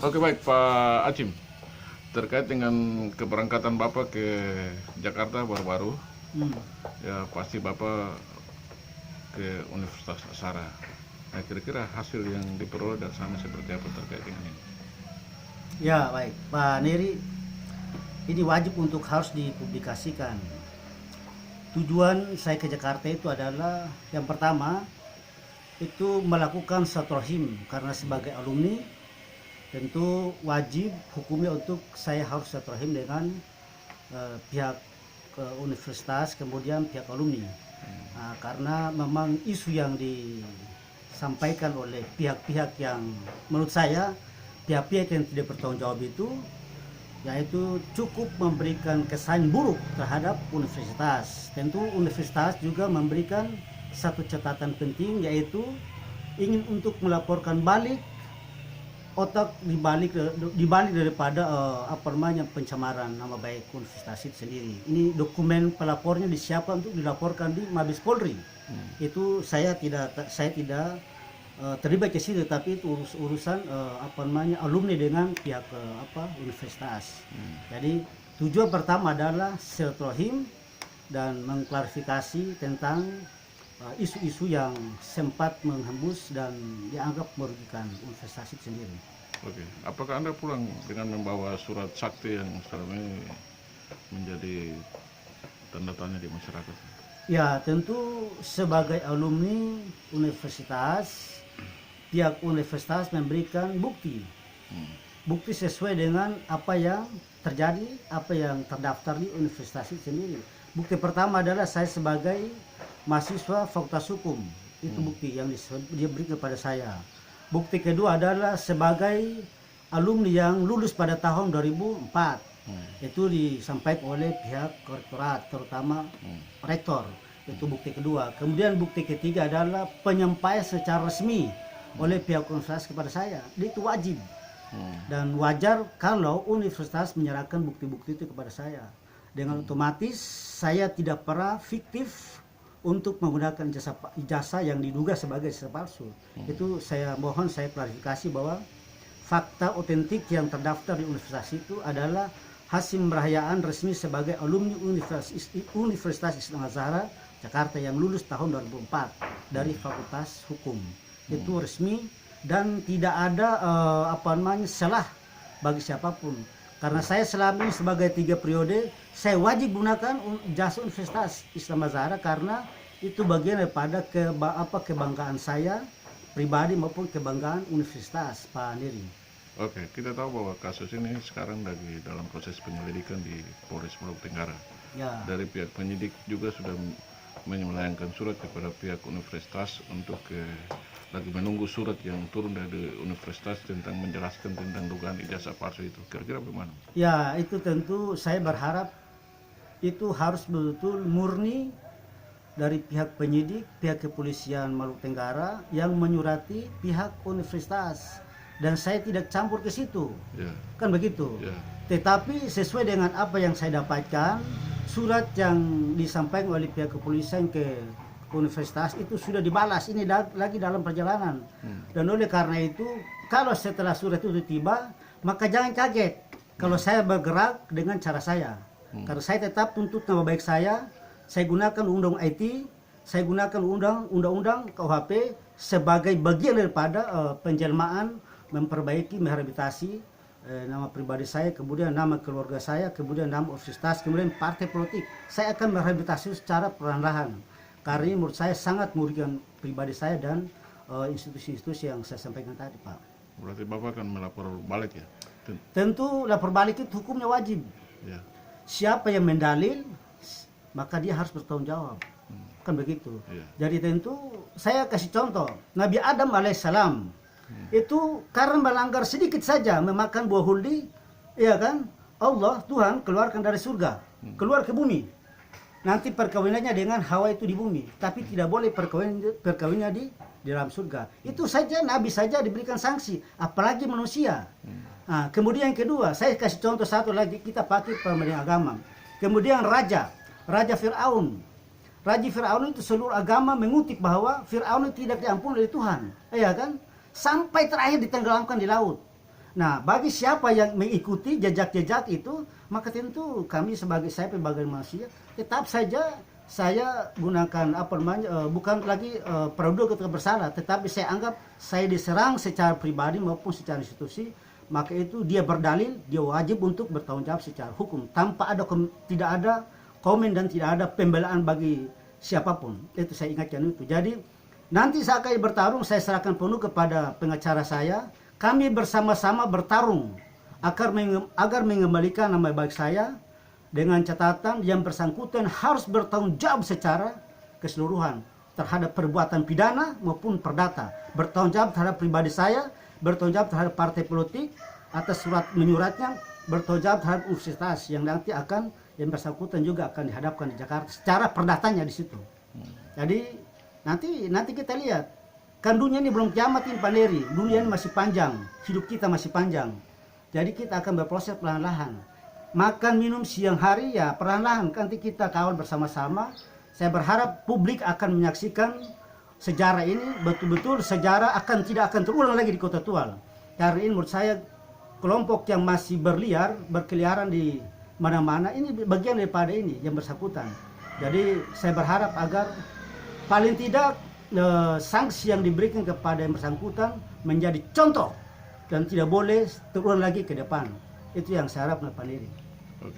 Oke, baik Pak Acim, terkait dengan keberangkatan Bapak ke Jakarta baru-baru, Hmm. ya pasti Bapak ke Universitas Azhar. Nah, kira-kira hasil yang diperoleh dari sana seperti apa terkait dengan ini? Ya, baik. Pak Neri, ini wajib untuk harus dipublikasikan. Tujuan saya ke Jakarta itu adalah yang pertama itu melakukan silaturahim karena sebagai alumni tentu wajib hukumnya untuk saya harus silaturahim dengan pihak universitas kemudian pihak alumni. Nah, karena memang isu yang disampaikan oleh pihak-pihak yang menurut saya pihak-pihak yang tidak bertanggung jawab itu yaitu cukup memberikan kesan buruk terhadap universitas. Tentu universitas juga memberikan satu catatan penting yaitu ingin untuk melaporkan balik otak dibalik daripada pencemaran nama baik universitas itu sendiri. Ini dokumen pelapornya disiapkan untuk dilaporkan di Mabes Polri. Itu saya tidak terlibat ke situ, tapi itu urusan alumni dengan pihak universitas. Jadi tujuan pertama adalah silaturahim dan mengklarifikasi tentang isu-isu yang sempat menghembus dan dianggap merugikan universitas itu sendiri. Oke, apakah Anda pulang dengan membawa surat sakti yang selama ini menjadi tanda tanya di masyarakat? Ya, tentu sebagai alumni universitas, pihak universitas memberikan bukti sesuai dengan apa yang terjadi, apa yang terdaftar di universitas itu sendiri. Bukti pertama adalah saya sebagai mahasiswa Fakultas Hukum, itu bukti yang diberikan kepada saya. Bukti kedua adalah sebagai alumni yang lulus pada tahun 2004. Itu disampaikan oleh pihak rektorat, terutama rektor. Itu bukti kedua. Kemudian bukti ketiga adalah penyampaian secara resmi oleh pihak universitas kepada saya. Itu wajib. Dan wajar kalau universitas menyerahkan bukti-bukti itu kepada saya. Dengan otomatis saya tidak pernah fiktif untuk menggunakan ijazah yang diduga sebagai ijazah palsu. Itu saya mohon saya klarifikasi bahwa fakta otentik yang terdaftar di universitas itu adalah hasil perayaan resmi sebagai alumni Universitas Islam Azhar Jakarta yang lulus tahun 2004 dari Fakultas Hukum. Itu resmi dan tidak ada celah bagi siapapun. Karena saya selama ini sebagai 3 periode, saya wajib gunakan jasa Universitas Islam Azhar karena itu bagian daripada kebanggaan saya pribadi maupun kebanggaan universitas, Pak Neri. Oke, kita tahu bahwa kasus ini sekarang lagi dalam proses penyelidikan di Polres Maluku Tenggara. Ya. Dari pihak penyidik juga sudah melayangkan surat kepada pihak universitas untuk lagi menunggu surat yang turun dari universitas tentang menjelaskan tentang dugaan ijazah palsu itu. Kira-kira bagaimana? Ya, itu tentu saya berharap itu harus betul-betul murni dari pihak penyidik, pihak kepolisian Maluku Tenggara yang menyurati pihak universitas. Dan saya tidak campur ke situ. Kan begitu. Tetapi sesuai dengan apa yang saya dapatkan, surat yang disampaikan oleh pihak kepolisian ke universitas itu sudah dibalas, ini lagi dalam perjalanan. Dan oleh karena itu, kalau setelah surat itu tiba, maka jangan kaget kalau saya bergerak dengan cara saya. Karena saya tetap tuntut nama baik saya gunakan undang IT, saya gunakan undang-undang KUHP sebagai bagian daripada penjelmaan, memperbaiki, merehabilitasi nama pribadi saya, kemudian nama keluarga saya, kemudian nama universitas, kemudian partai politik. Saya akan merehabilitasi secara perlahan-lahan. Karena ini menurut saya sangat merugikan pribadi saya dan institusi-institusi yang saya sampaikan tadi, Pak. Berarti Bapak akan melapor balik ya? Tentu lapor balik itu hukumnya wajib. Ya. Siapa yang mendalil, maka dia harus bertanggung jawab. Kan begitu. Jadi tentu saya kasih contoh, Nabi Adam alaihissalam itu karena melanggar sedikit saja memakan buah huldi, ya kan? Allah Tuhan keluarkan dari surga, keluar ke bumi. Nanti perkawinannya dengan Hawa itu di bumi, tapi tidak boleh perkawinannya di dalam surga. Itu saja Nabi saja diberikan sanksi, apalagi manusia. Nah, kemudian yang kedua, saya kasih contoh satu lagi, kita pakai pemerintah agama. Kemudian Raja Fir'aun. Raja Fir'aun itu seluruh agama mengutip bahwa Fir'aun tidak diampuni oleh Tuhan, ya kan? Sampai terakhir ditenggelamkan di laut. Nah, bagi siapa yang mengikuti jejak-jejak itu, maka tentu kami sebagai manusia, tetap saja saya gunakan bukan lagi praduga ketika bersalah, tetapi saya anggap saya diserang secara pribadi maupun secara institusi, maka itu dia berdalil, dia wajib untuk bertanggung jawab secara hukum tanpa tidak ada komen dan tidak ada pembelaan bagi siapapun. Itu saya ingatkan itu. Jadi nanti saat kami bertarung, saya serahkan penuh kepada pengacara saya. Kami bersama-sama bertarung agar mengembalikan nama baik saya dengan catatan yang bersangkutan harus bertanggung jawab secara keseluruhan terhadap perbuatan pidana maupun perdata. Bertanggung jawab terhadap pribadi saya, bertanggung jawab terhadap partai politik atas surat menyuratnya, bertanggung jawab terhadap universitas yang nanti yang bersangkutan juga akan dihadapkan di Jakarta secara perdatanya di situ. Jadi nanti kita lihat. Kan dunia ini belum kiamat ini Pak Neri, dunia ini masih panjang, hidup kita masih panjang. Jadi kita akan berproses perlahan-lahan. Makan minum siang hari ya perlahan-lahan, nanti kita kawal bersama-sama. Saya berharap publik akan menyaksikan sejarah ini, betul-betul sejarah tidak akan terulang lagi di Kota Tual. Karena ini menurut saya kelompok yang masih berkeliaran di mana-mana, ini bagian daripada ini yang bersangkutan. Jadi saya berharap agar paling tidak sanksi yang diberikan kepada yang bersangkutan menjadi contoh dan tidak boleh terulang lagi ke depan. Itu yang saya harap Pak Neri. Oke.